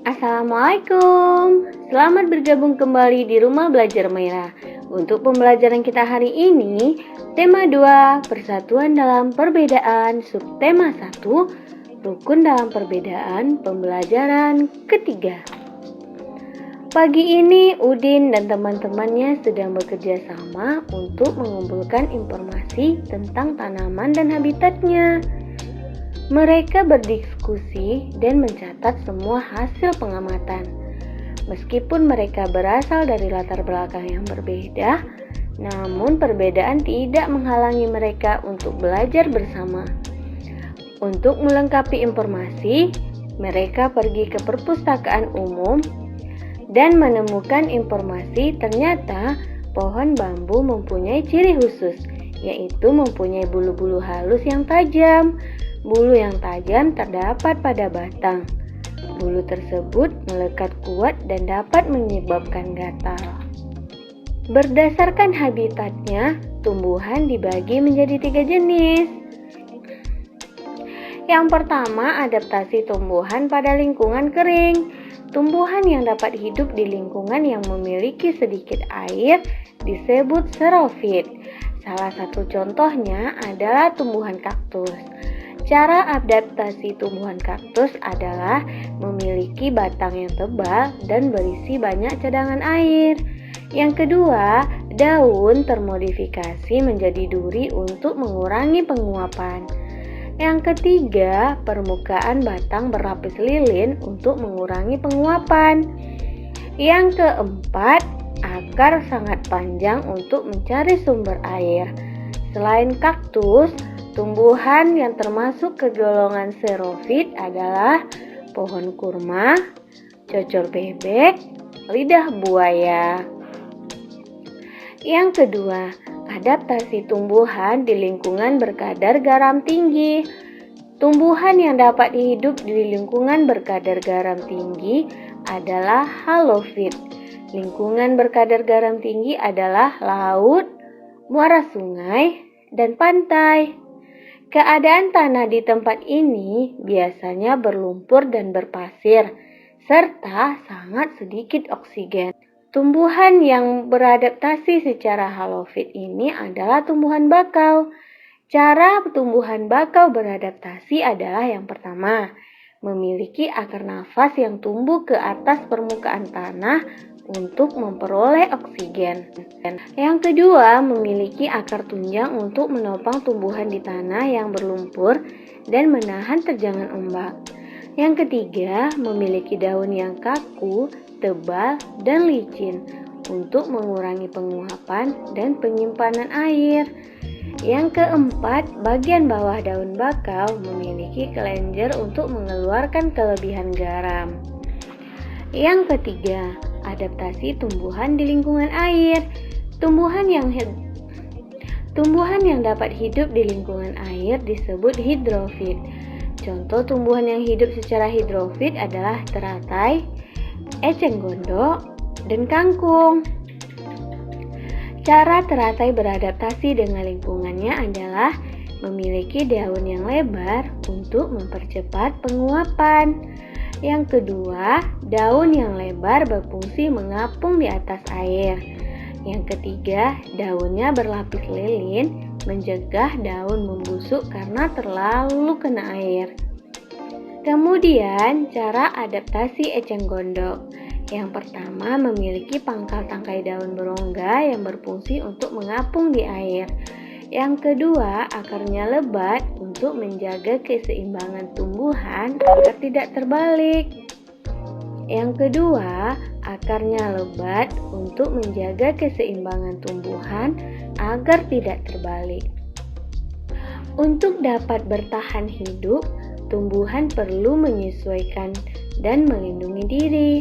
Assalamualaikum. Selamat bergabung kembali di Rumah Belajar Merah. Untuk pembelajaran kita hari ini, tema 2, Persatuan dalam Perbedaan, subtema 1, Rukun dalam Perbedaan, pembelajaran ketiga. Pagi ini Udin dan teman-temannya sedang bekerja sama untuk mengumpulkan informasi tentang tanaman dan habitatnya. Mereka berdiskusi dan mencatat semua hasil pengamatan. Meskipun mereka berasal dari latar belakang yang berbeda, namun perbedaan tidak menghalangi mereka untuk belajar bersama. Untuk melengkapi informasi, mereka pergi ke perpustakaan umum dan menemukan informasi ternyata pohon bambu mempunyai ciri khusus, yaitu mempunyai bulu-bulu halus yang tajam. Bulu yang tajam terdapat pada batang. Bulu tersebut melekat kuat dan dapat menyebabkan gatal. Berdasarkan habitatnya, tumbuhan dibagi menjadi 3 jenis. Yang pertama, adaptasi tumbuhan pada lingkungan kering. Tumbuhan yang dapat hidup di lingkungan yang memiliki sedikit air disebut xerofit. Salah satu contohnya adalah tumbuhan kaktus. Cara adaptasi tumbuhan kaktus adalah memiliki batang yang tebal dan berisi banyak cadangan air. Yang kedua, daun termodifikasi menjadi duri untuk mengurangi penguapan. Yang ketiga, permukaan batang berlapis lilin untuk mengurangi penguapan. Yang keempat, akar sangat panjang untuk mencari sumber air. Selain kaktus, tumbuhan yang termasuk ke golongan xerofit adalah pohon kurma, cocor bebek, lidah buaya. Yang kedua, adaptasi tumbuhan di lingkungan berkadar garam tinggi. Tumbuhan yang dapat hidup di lingkungan berkadar garam tinggi adalah halofit. Lingkungan berkadar garam tinggi adalah laut, muara sungai, dan pantai. Keadaan tanah di tempat ini biasanya berlumpur dan berpasir, serta sangat sedikit oksigen. Tumbuhan yang beradaptasi secara halofit ini adalah tumbuhan bakau. Cara tumbuhan bakau beradaptasi adalah yang pertama, memiliki akar nafas yang tumbuh ke atas permukaan tanah untuk memperoleh oksigen. Yang kedua, memiliki akar tunjang untuk menopang tumbuhan di tanah yang berlumpur dan menahan terjangan ombak. Yang ketiga, memiliki daun yang kaku, tebal, dan licin untuk mengurangi penguapan dan penyimpanan air. Yang keempat, bagian bawah daun bakau memiliki kelenjar untuk mengeluarkan kelebihan garam. Yang ketiga, adaptasi tumbuhan di lingkungan air. Tumbuhan yang dapat hidup di lingkungan air disebut hidrofit. Contoh tumbuhan yang hidup secara hidrofit adalah teratai, eceng gondok, dan kangkung. Cara teratai beradaptasi dengan lingkungannya adalah memiliki daun yang lebar untuk mempercepat penguapan. Yang kedua, daun yang lebar berfungsi mengapung di atas air. Yang ketiga, daunnya berlapis lilin, mencegah daun membusuk karena terlalu kena air. Kemudian, cara adaptasi eceng gondok. Yang pertama, memiliki pangkal tangkai daun berongga yang berfungsi untuk mengapung di air. Yang kedua, akarnya lebat untuk menjaga keseimbangan tumbuhan agar tidak terbalik. Yang kedua, akarnya lebat untuk menjaga keseimbangan tumbuhan agar tidak terbalik. Untuk dapat bertahan hidup, tumbuhan perlu menyesuaikan dan melindungi diri.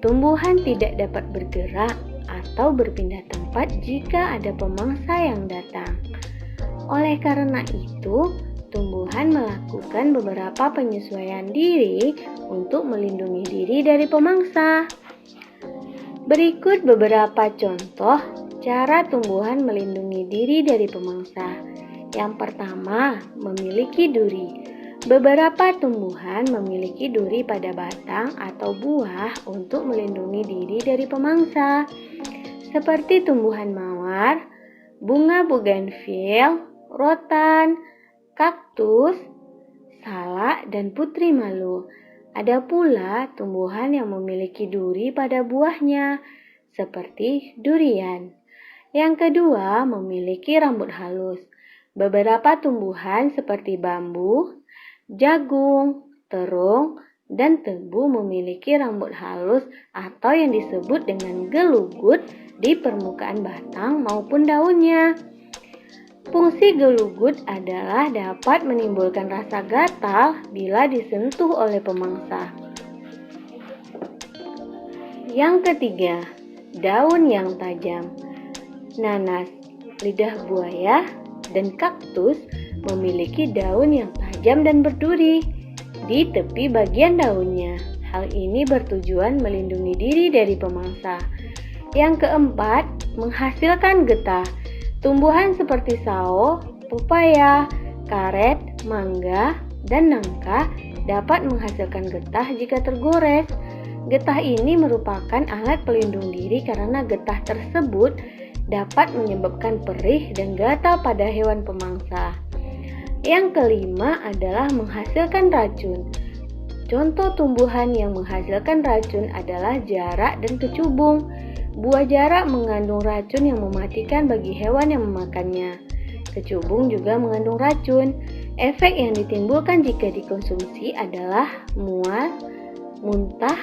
Tumbuhan tidak dapat bergerak atau berpindah tempat jika ada pemangsa yang datang. Oleh karena itu, tumbuhan melakukan beberapa penyesuaian diri untuk melindungi diri dari pemangsa. Berikut beberapa contoh cara tumbuhan melindungi diri dari pemangsa. Yang pertama, memiliki duri. Beberapa tumbuhan memiliki duri pada batang atau buah untuk melindungi diri dari pemangsa, seperti tumbuhan mawar, bunga bougainville, rotan, kaktus, salak, dan putri malu. Ada pula tumbuhan yang memiliki duri pada buahnya, seperti durian. Yang kedua, memiliki rambut halus. Beberapa tumbuhan seperti bambu, jagung, terung, dan tebu memiliki rambut halus atau yang disebut dengan gelugut di permukaan batang maupun daunnya. Fungsi gelugut adalah dapat menimbulkan rasa gatal bila disentuh oleh pemangsa. Yang ketiga, daun yang tajam. Nanas, lidah buaya, dan kaktus memiliki daun yang tajam dan berduri di tepi bagian daunnya. Hal ini bertujuan melindungi diri dari pemangsa. Yang keempat, menghasilkan getah. Tumbuhan seperti sao, pepaya, karet, mangga, dan nangka dapat menghasilkan getah jika tergores. Getah ini merupakan alat pelindung diri karena getah tersebut dapat menyebabkan perih dan gatal pada hewan pemangsa. Yang kelima adalah menghasilkan racun. Contoh tumbuhan yang menghasilkan racun adalah jarak dan kecubung. Buah jarak mengandung racun yang mematikan bagi hewan yang memakannya. Kecubung juga mengandung racun. Efek yang ditimbulkan jika dikonsumsi adalah mual, muntah,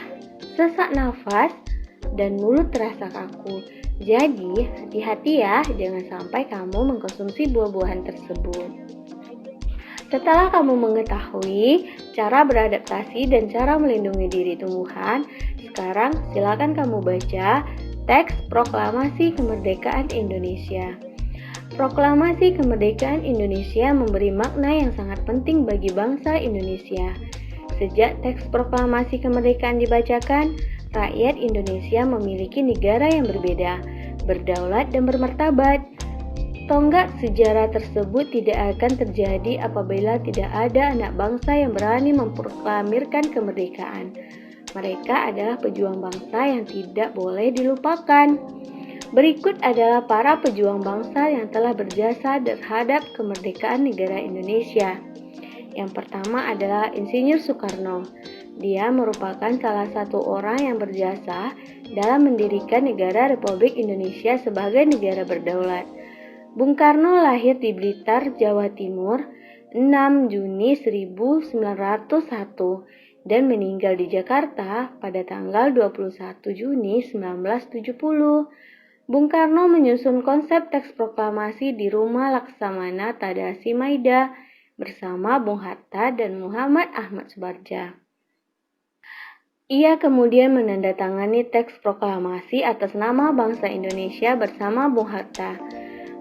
sesak nafas, dan mulut terasa kaku. Jadi, hati-hati ya, jangan sampai kamu mengkonsumsi buah-buahan tersebut. Setelah kamu mengetahui cara beradaptasi dan cara melindungi diri tumbuhan, sekarang silakan kamu baca teks Proklamasi Kemerdekaan Indonesia. Proklamasi Kemerdekaan Indonesia memberi makna yang sangat penting bagi bangsa Indonesia. Sejak teks Proklamasi Kemerdekaan dibacakan, rakyat Indonesia memiliki negara yang berbeda, berdaulat dan bermartabat. Tonggak sejarah tersebut tidak akan terjadi apabila tidak ada anak bangsa yang berani memproklamirkan kemerdekaan. Mereka adalah pejuang bangsa yang tidak boleh dilupakan. Berikut adalah para pejuang bangsa yang telah berjasa terhadap kemerdekaan negara Indonesia. Yang pertama adalah Insinyur Soekarno. Dia merupakan salah satu orang yang berjasa dalam mendirikan negara Republik Indonesia sebagai negara berdaulat. Bung Karno lahir di Blitar, Jawa Timur, 6 Juni 1901 dan meninggal di Jakarta pada tanggal 21 Juni 1970. Bung Karno menyusun konsep teks proklamasi di Rumah Laksamana Tadasi Maida bersama Bung Hatta dan Muhammad Ahmad Subardja. Ia kemudian menandatangani teks proklamasi atas nama bangsa Indonesia bersama Bung Hatta.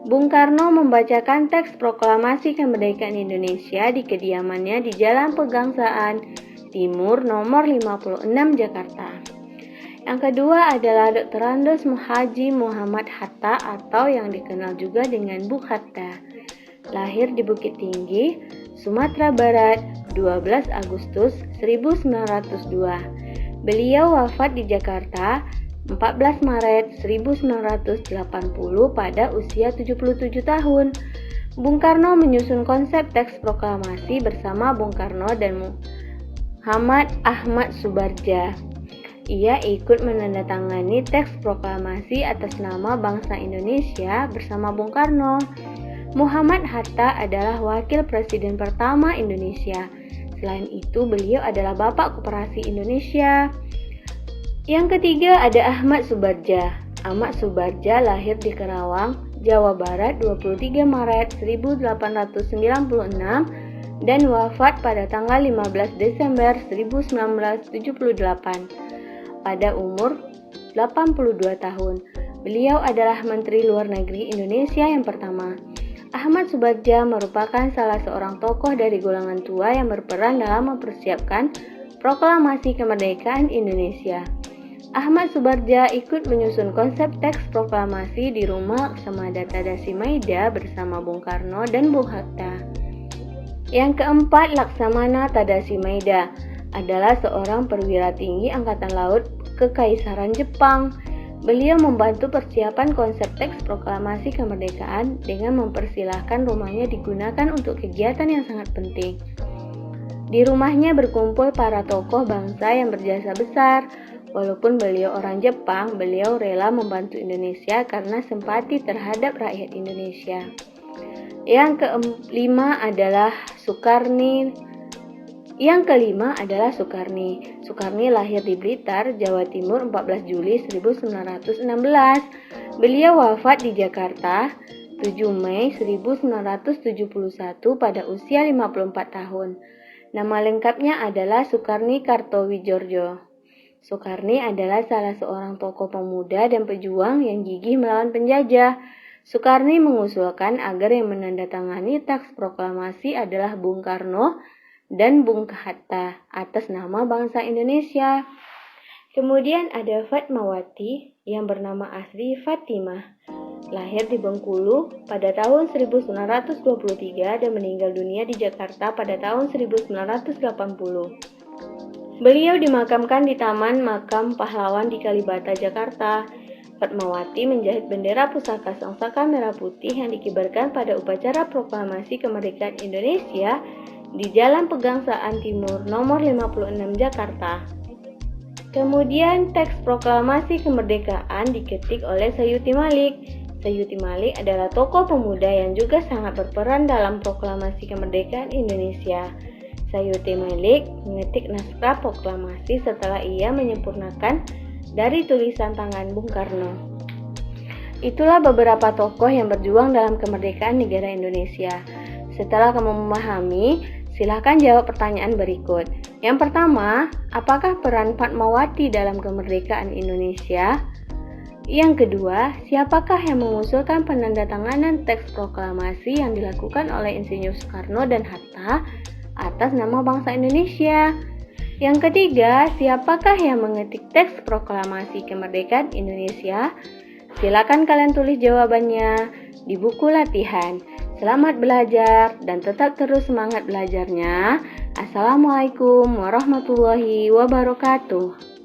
Bung Karno membacakan teks proklamasi kemerdekaan Indonesia di kediamannya di Jalan Pegangsaan Timur nomor 56 Jakarta. Yang kedua adalah Dr. Andes Haji Muhammad Hatta atau yang dikenal juga dengan Bung Hatta. Lahir di Bukit Tinggi, Sumatera Barat, 12 Agustus 1902. Beliau wafat di Jakarta 14 Maret 1980 pada usia 77 tahun. Bung Karno menyusun konsep teks proklamasi bersama Bung Karno dan Muhammad Ahmad Subardja. Ia ikut menandatangani teks proklamasi atas nama bangsa Indonesia bersama Bung Karno. Muhammad Hatta adalah wakil presiden pertama Indonesia. Selain itu, beliau adalah Bapak Koperasi Indonesia. Yang ketiga ada Ahmad Subardja. Ahmad Subardja lahir di Karawang, Jawa Barat 23 Maret 1896 dan wafat pada tanggal 15 Desember 1978 pada umur 82 tahun. Beliau adalah Menteri Luar Negeri Indonesia yang pertama. Ahmad Subardja merupakan salah seorang tokoh dari golongan tua yang berperan dalam mempersiapkan proklamasi kemerdekaan Indonesia. Ahmad Subardja ikut menyusun konsep teks proklamasi di Rumah Laksamana Tadasi Maida bersama Bung Karno dan Bung Hatta. Yang keempat, Laksamana Tadashimada adalah seorang perwira tinggi Angkatan Laut Kekaisaran Jepang. Beliau membantu persiapan konsep teks proklamasi kemerdekaan dengan mempersilahkan rumahnya digunakan untuk kegiatan yang sangat penting. Di rumahnya berkumpul para tokoh bangsa yang berjasa besar. Walaupun beliau orang Jepang, beliau rela membantu Indonesia karena simpati terhadap rakyat Indonesia. Yang kelima adalah Soekarni. Soekarni lahir di Blitar, Jawa Timur 14 Juli 1916. Beliau wafat di Jakarta 7 Mei 1971 pada usia 54 tahun. Nama lengkapnya adalah Soekarni Kartowijorjo. Soekarni adalah salah seorang tokoh pemuda dan pejuang yang gigih melawan penjajah. Soekarni mengusulkan agar yang menandatangani teks proklamasi adalah Bung Karno dan Bung Hatta atas nama bangsa Indonesia. Kemudian ada Fatmawati yang bernama asli Fatimah. Lahir di Bengkulu pada tahun 1923 dan meninggal dunia di Jakarta pada tahun 1980. Beliau dimakamkan di Taman Makam Pahlawan di Kalibata, Jakarta. Fatmawati menjahit bendera pusaka Sangsaka Merah Putih yang dikibarkan pada upacara proklamasi kemerdekaan Indonesia di Jalan Pegangsaan Timur nomor 56 Jakarta. Kemudian teks proklamasi kemerdekaan diketik oleh Sayuti Malik. Sayuti Malik adalah tokoh pemuda yang juga sangat berperan dalam proklamasi kemerdekaan Indonesia. Sayuti Malik mengetik naskah proklamasi setelah ia menyempurnakan dari tulisan tangan Bung Karno. Itulah beberapa tokoh yang berjuang dalam kemerdekaan negara Indonesia. Setelah kamu memahami, silakan jawab pertanyaan berikut. Yang pertama, apakah peran Fatmawati dalam kemerdekaan Indonesia? Yang kedua, siapakah yang mengusulkan penandatanganan teks proklamasi yang dilakukan oleh Insinyur Soekarno dan Hatta atas nama bangsa Indonesia? Yang ketiga, siapakah yang mengetik teks proklamasi kemerdekaan Indonesia? Silakan kalian tulis jawabannya di buku latihan. Selamat belajar dan tetap terus semangat belajarnya. Assalamualaikum warahmatullahi wabarakatuh.